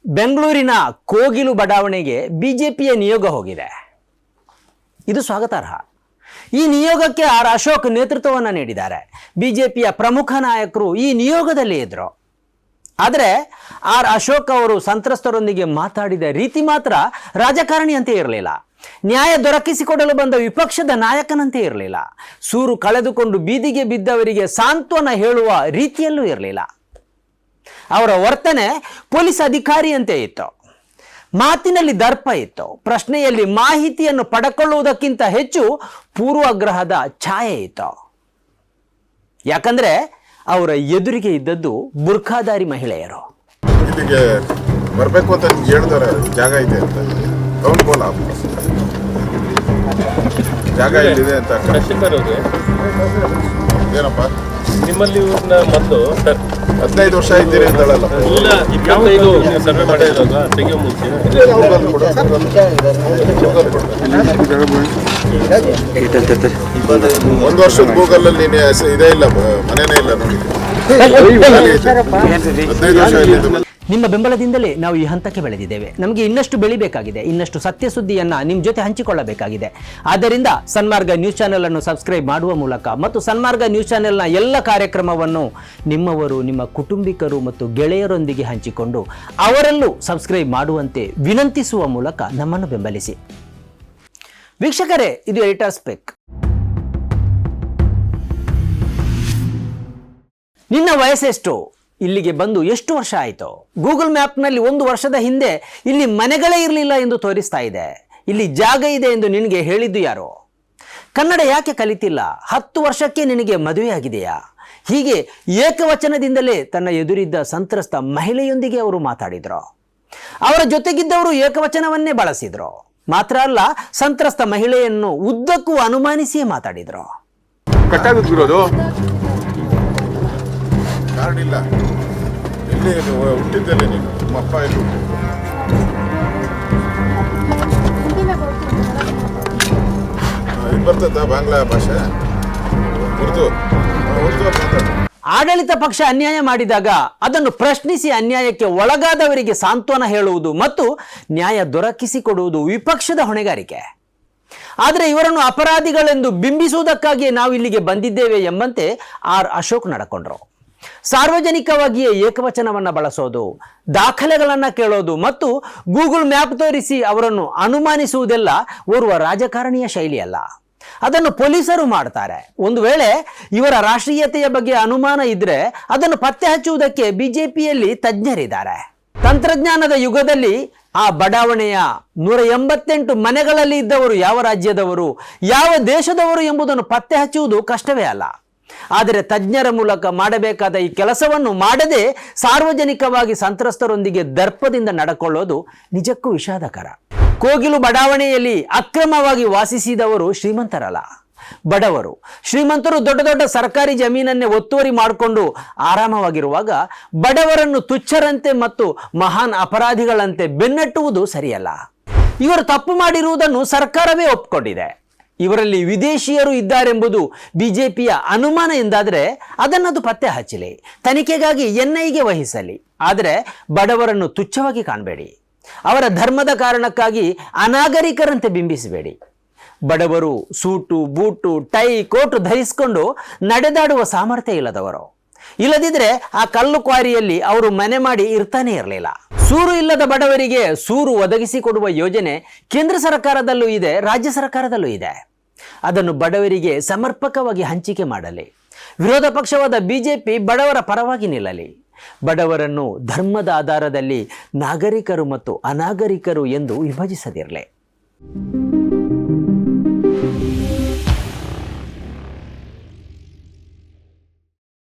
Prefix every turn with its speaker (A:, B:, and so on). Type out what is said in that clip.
A: ಬೆಂಗಳೂರಿನ ಕೋಗಿಲು ಬಡಾವಣೆಗೆ ಬಿಜೆಪಿಯ ನಿಯೋಗ ಹೋಗಿದೆ. ಇದು ಸ್ವಾಗತಾರ್ಹ. ಈ ನಿಯೋಗಕ್ಕೆ ಆರ್ ಅಶೋಕ್ ನೇತೃತ್ವವನ್ನು ನೀಡಿದ್ದಾರೆ. ಬಿಜೆಪಿಯ ಪ್ರಮುಖ ನಾಯಕರು ಈ ನಿಯೋಗದಲ್ಲಿ ಇದ್ರು. ಆದರೆ ಆರ್ ಅಶೋಕ್ ಅವರು ಸಂತ್ರಸ್ತರೊಂದಿಗೆ ಮಾತಾಡಿದ ರೀತಿ ಮಾತ್ರ ರಾಜಕಾರಣಿಯಂತೆ ಇರಲಿಲ್ಲ. ನ್ಯಾಯ ದೊರಕಿಸಿಕೊಡಲು ಬಂದ ವಿಪಕ್ಷದ ನಾಯಕನಂತೆ ಇರಲಿಲ್ಲ. ಸೂರು ಕಳೆದುಕೊಂಡು ಬೀದಿಗೆ ಬಿದ್ದವರಿಗೆ ಸಾಂತ್ವನ ಹೇಳುವ ರೀತಿಯಲ್ಲೂ ಇರಲಿಲ್ಲ. ಅವರ ವರ್ತನೆ ಪೊಲೀಸ್ ಅಧಿಕಾರಿಯಂತೆ ಇತ್ತು. ಮಾತಿನಲ್ಲಿ ದರ್ಪ ಇತ್ತು. ಪ್ರಶ್ನೆಯಲ್ಲಿ ಮಾಹಿತಿಯನ್ನು ಪಡೆಕೊಳ್ಳುವುದಕ್ಕಿಂತ ಹೆಚ್ಚು ಪೂರ್ವಾಗ್ರಹದ ಛಾಯೆ ಇತ್ತು. ಯಾಕಂದ್ರೆ ಅವರ ಎದುರಿಗೆ ಇದ್ದದ್ದು ಬುರ್ಖಾಧಾರಿ ಮಹಿಳೆಯರು.
B: ಇಲ್ಲಿಗೆ ಬರಬೇಕು ಅಂತ ಹೇಳ್ತಾರೆ, ಜಾಗ ಇದೆ ಅಂತ. ಜಾಗ ಎಲ್ಲಿದೆ ಅಂತ ಏನಪ್ಪ
C: ನಿಮ್ಮಲ್ಲಿ ಮೊದಲು
B: 15 ವರ್ಷ ಇದ್ದೀರಿ ಅಂತಲ್ಲ. ಒಂದು ವರ್ಷದ ಗೂಗಲ್ ಅಲ್ಲಿ ಇದೇ ಇಲ್ಲ, ಮನೇನೇ ಇಲ್ಲ ನೋಡಿ. 15 ವರ್ಷ ಇಲ್ಲಿ.
A: ನಿಮ್ಮ ಬೆಂಬಲದಿಂದಲೇ ನಾವು ಈ ಹಂತಕ್ಕೆ ಬೆಳೆದಿದ್ದೇವೆ. ನಮಗೆ ಇನ್ನಷ್ಟು ಬೆಳಿಬೇಕಾಗಿದೆ, ಇನ್ನಷ್ಟು ಸತ್ಯ ಸುದ್ದಿಯನ್ನ ನಿಮ್ಮ ಜೊತೆ ಹಂಚಿಕೊಳ್ಳಬೇಕಾಗಿದೆ. ಆದ್ದರಿಂದ ಸನ್ಮಾರ್ಗ ನ್ಯೂಸ್ ಚಾನೆಲ್ ಅನ್ನು ಸಬ್ಸ್ಕ್ರೈಬ್ ಮಾಡುವ ಮೂಲಕ ಮತ್ತು ಸನ್ಮಾರ್ಗ ನ್ಯೂಸ್ ಚಾನೆಲ್ನ ಎಲ್ಲ ಕಾರ್ಯಕ್ರಮವನ್ನು ನಿಮ್ಮವರು, ನಿಮ್ಮ ಕುಟುಂಬಿಕರು ಮತ್ತು ಗೆಳೆಯರೊಂದಿಗೆ ಹಂಚಿಕೊಂಡು ಅವರಲ್ಲೂ ಸಬ್ಸ್ಕ್ರೈಬ್ ಮಾಡುವಂತೆ ವಿನಂತಿಸುವ ಮೂಲಕ ನಮ್ಮನ್ನು ಬೆಂಬಲಿಸಿ. ವೀಕ್ಷಕರೇ, ಇದು ಎಡಿಟರ್ಸ್ ಪೆಕ್. ನಿನ್ನ ವಯಸ್ಸೆಷ್ಟು? ಇಲ್ಲಿಗೆ ಬಂದು ಎಷ್ಟು ವರ್ಷ ಆಯಿತು? ಗೂಗಲ್ ಮ್ಯಾಪ್ನಲ್ಲಿ 1 ವರ್ಷದ ಹಿಂದೆ ಇಲ್ಲಿ ಮನೆಗಳೇ ಇರಲಿಲ್ಲ ಎಂದು ತೋರಿಸ್ತಾ ಇದೆ. ಇಲ್ಲಿ ಜಾಗ ಇದೆ ಎಂದು ನಿನಗೆ ಹೇಳಿದ್ದು ಯಾರು? ಕನ್ನಡ ಯಾಕೆ ಕಲಿತಿಲ್ಲ? 10 ವರ್ಷಕ್ಕೆ ನಿನಗೆ ಮದುವೆಯಾಗಿದೆಯಾ? ಹೀಗೆ ಏಕವಚನದಿಂದಲೇ ತನ್ನ ಎದುರಿದ್ದ ಸಂತ್ರಸ್ತ ಮಹಿಳೆಯೊಂದಿಗೆ ಅವರು ಮಾತಾಡಿದ್ರು. ಅವರ ಜೊತೆಗಿದ್ದವರು ಏಕವಚನವನ್ನೇ ಬಳಸಿದ್ರು. ಮಾತ್ರ ಅಲ್ಲ, ಸಂತ್ರಸ್ತ ಮಹಿಳೆಯನ್ನು ಉದ್ದಕ್ಕೂ ಅನುಮಾನಿಸಿಯೇ ಮಾತಾಡಿದ್ರು.
B: ಕಾರ್ಡ್ ಇಲ್ಲ, ಇಲ್ಲಿ ಹುಟ್ಟಿದ್ದಲ್ಲೇ ನೀನು, ನಿಮ್ಮ ಅಪ್ಪ ಇಲ್ಲಿ ಬರ್ತದ ಬಾಂಗ್ಲಾ ಭಾಷೆ, ಉರ್ದು ಮಾತಾಡ.
A: ಆಡಳಿತ ಪಕ್ಷ ಅನ್ಯಾಯ ಮಾಡಿದಾಗ ಅದನ್ನು ಪ್ರಶ್ನಿಸಿ ಅನ್ಯಾಯಕ್ಕೆ ಒಳಗಾದವರಿಗೆ ಸಾಂತ್ವನ ಹೇಳುವುದು ಮತ್ತು ನ್ಯಾಯ ದೊರಕಿಸಿಕೊಡುವುದು ವಿಪಕ್ಷದ ಹೊಣೆಗಾರಿಕೆ. ಆದರೆ ಇವರನ್ನು ಅಪರಾಧಿಗಳೆಂದು ಬಿಂಬಿಸುವುದಕ್ಕಾಗಿಯೇ ನಾವು ಇಲ್ಲಿಗೆ ಬಂದಿದ್ದೇವೆ ಎಂಬಂತೆ ಆರ್ ಅಶೋಕ್ ನಡ್ಕೊಂಡ್ರು. ಸಾರ್ವಜನಿಕವಾಗಿಯೇ ಏಕವಚನವನ್ನು ಬಳಸೋದು, ದಾಖಲೆಗಳನ್ನು ಕೇಳೋದು ಮತ್ತು ಗೂಗಲ್ ಮ್ಯಾಪ್ ತೋರಿಸಿ ಅವರನ್ನು ಅನುಮಾನಿಸುವುದೆಲ್ಲ ಓರ್ವ ರಾಜಕಾರಣಿಯ ಶೈಲಿಯಲ್ಲ. ಅದನ್ನು ಪೊಲೀಸರು ಮಾಡ್ತಾರೆ. ಒಂದು ವೇಳೆ ಇವರ ರಾಷ್ಟ್ರೀಯತೆಯ ಬಗ್ಗೆ ಅನುಮಾನ ಇದ್ರೆ ಅದನ್ನು ಪತ್ತೆ ಹಚ್ಚುವುದಕ್ಕೆ ಬಿಜೆಪಿಯಲ್ಲಿ ತಜ್ಞರಿದ್ದಾರೆ. ತಂತ್ರಜ್ಞಾನದ ಯುಗದಲ್ಲಿ ಆ ಬಡಾವಣೆಯ 188 ಮನೆಗಳಲ್ಲಿ ಇದ್ದವರು ಯಾವ ರಾಜ್ಯದವರು, ಯಾವ ದೇಶದವರು ಎಂಬುದನ್ನು ಪತ್ತೆ ಹಚ್ಚುವುದು ಕಷ್ಟವೇ ಅಲ್ಲ. ಆದರೆ ತಜ್ಞರ ಮೂಲಕ ಮಾಡಬೇಕಾದ ಈ ಕೆಲಸವನ್ನು ಮಾಡದೆ ಸಾರ್ವಜನಿಕವಾಗಿ ಸಂತ್ರಸ್ತರೊಂದಿಗೆ ದರ್ಪದಿಂದ ನಡ್ಕೊಳ್ಳೋದು ನಿಜಕ್ಕೂ ವಿಷಾದಕರ. ಕೋಗಿಲು ಬಡಾವಣೆಯಲ್ಲಿ ಅಕ್ರಮವಾಗಿ ವಾಸಿಸಿದವರು ಶ್ರೀಮಂತರಲ್ಲ, ಬಡವರು. ಶ್ರೀಮಂತರು ದೊಡ್ಡ ದೊಡ್ಡ ಸರ್ಕಾರಿ ಜಮೀನನ್ನೇ ಒತ್ತುವರಿ ಮಾಡಿಕೊಂಡು ಆರಾಮವಾಗಿರುವಾಗ ಬಡವರನ್ನು ತುಚ್ಛರಂತೆ ಮತ್ತು ಮಹಾನ್ ಅಪರಾಧಿಗಳಂತೆ ಬೆನ್ನಟ್ಟುವುದು ಸರಿಯಲ್ಲ. ಇವರು ತಪ್ಪು ಮಾಡಿರುವುದನ್ನು ಸರ್ಕಾರವೇ ಒಪ್ಪಿಕೊಂಡಿದೆ. ಇವರಲ್ಲಿ ವಿದೇಶಿಯರು ಇದ್ದಾರೆಂಬುದು ಬಿಜೆಪಿಯ ಅನುಮಾನ ಎಂದಾದರೆ ಅದನ್ನದು ಪತ್ತೆ ಹಚ್ಚಲಿ, ತನಿಖೆಗಾಗಿ ಎನ್ಐಗೆ ವಹಿಸಲಿ. ಆದರೆ ಬಡವರನ್ನು ತುಚ್ಛವಾಗಿ ಕಾಣಬೇಡಿ. ಅವರ ಧರ್ಮದ ಕಾರಣಕ್ಕಾಗಿ ಅನಾಗರಿಕರಂತೆ ಬಿಂಬಿಸಬೇಡಿ. ಬಡವರು ಸೂಟು ಬೂಟು ಟೈ ಕೋಟು ಧರಿಸಿಕೊಂಡು ನಡೆದಾಡುವ ಸಾಮರ್ಥ್ಯ ಇಲ್ಲದವರು. ಇಲ್ಲದಿದ್ರೆ ಆ ಕಲ್ಲು ಕ್ವಾರಿಯಲ್ಲಿ ಅವರು ಮನೆ ಮಾಡಿ ಇರ್ತಾನೆ ಇರಲಿಲ್ಲ. ಸೂರು ಇಲ್ಲದ ಬಡವರಿಗೆ ಸೂರು ಒದಗಿಸಿಕೊಡುವ ಯೋಜನೆ ಕೇಂದ್ರ ಸರ್ಕಾರದಲ್ಲೂ ಇದೆ, ರಾಜ್ಯ ಸರ್ಕಾರದಲ್ಲೂ ಇದೆ. ಅದನ್ನು ಬಡವರಿಗೆ ಸಮರ್ಪಕವಾಗಿ ಹಂಚಿಕೆ ಮಾಡಲಿ. ವಿರೋಧ ಪಕ್ಷವಾದ ಬಿಜೆಪಿ ಬಡವರ ಪರವಾಗಿ ನಿಲ್ಲಲಿ. ಬಡವರನ್ನು ಧರ್ಮದ ಆಧಾರದಲ್ಲಿ ನಾಗರಿಕರು ಮತ್ತು ಅನಾಗರಿಕರು ಎಂದು ವಿಭಜಿಸದಿರಲಿ.